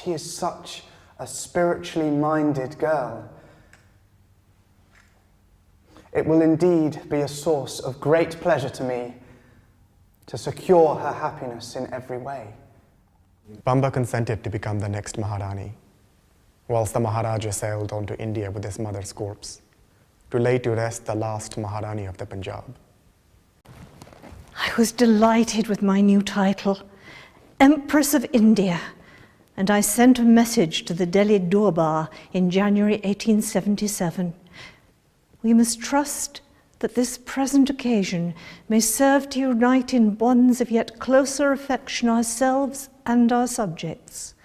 She is such a spiritually minded girl. It will indeed be a source of great pleasure to me to secure her happiness in every way. Pamba consented to become the next Maharani, whilst the Maharaja sailed on to India with his mother's corpse, to lay to rest the last Maharani of the Punjab. I was delighted with my new title, Empress of India, and I sent a message to the Delhi Durbar in January 1877. We must trust that this present occasion may serve to unite in bonds of yet closer affection ourselves and our subjects,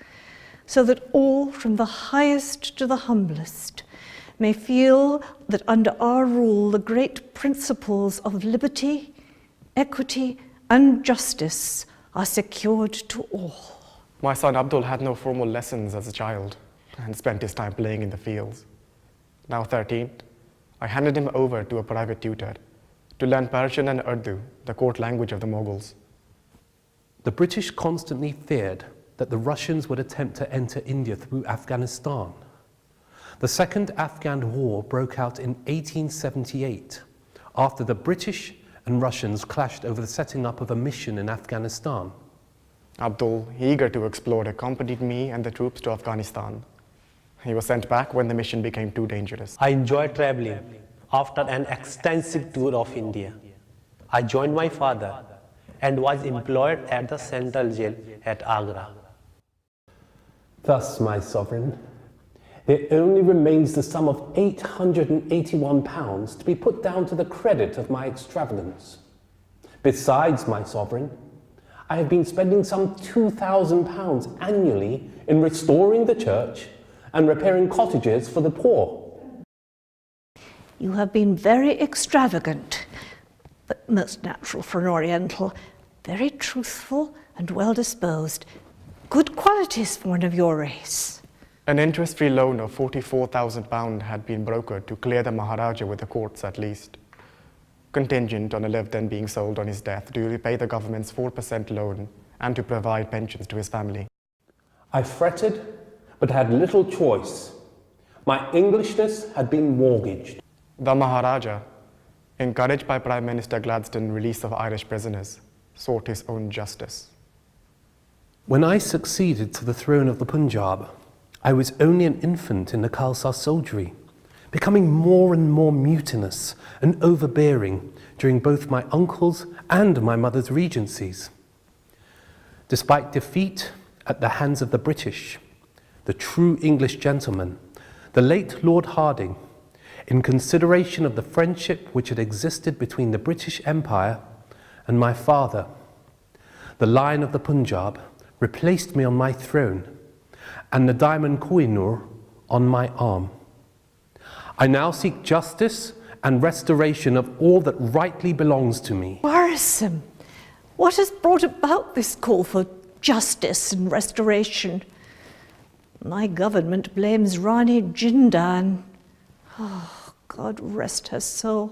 so that all, from the highest to the humblest, may feel that under our rule the great principles of liberty, equity, and justice are secured to all. My son Abdul had no formal lessons as a child and spent his time playing in the fields. Now 13, I handed him over to a private tutor to learn Persian and Urdu, the court language of the Mughals. The British constantly feared that the Russians would attempt to enter India through Afghanistan. The Second Afghan War broke out in 1878 after the British and Russians clashed over the setting up of a mission in Afghanistan. Abdul, eager to explore, accompanied me and the troops to Afghanistan. He was sent back when the mission became too dangerous. I enjoyed traveling. After an extensive tour of India, I joined my father and was employed at the Central Jail at Agra. Thus, my sovereign, there only remains the sum of £881 to be put down to the credit of my extravagance. Besides, my sovereign, I have been spending some £2,000 annually in restoring the church and repairing cottages for the poor. You have been very extravagant, but most natural for an Oriental, very truthful and well-disposed. Good qualities for one of your race. An interest-free loan of £44,000 had been brokered to clear the Maharaja with the courts at least, contingent on a live then being sold on his death to repay the government's 4% loan and to provide pensions to his family. I fretted, but had little choice. My Englishness had been mortgaged. The Maharaja, encouraged by Prime Minister Gladstone's release of Irish prisoners, sought his own justice. When I succeeded to the throne of the Punjab, I was only an infant in the Khalsa soldiery, becoming more and more mutinous and overbearing during both my uncle's and my mother's regencies. Despite defeat at the hands of the British, the true English gentleman, the late Lord Hardinge, in consideration of the friendship which had existed between the British Empire and my father, the Lion of the Punjab replaced me on my throne and the Diamond Kohinoor on my arm. I now seek justice and restoration of all that rightly belongs to me. Worrisome. What has brought about this call for justice and restoration? My government blames Rani Jindan. Oh, God rest her soul.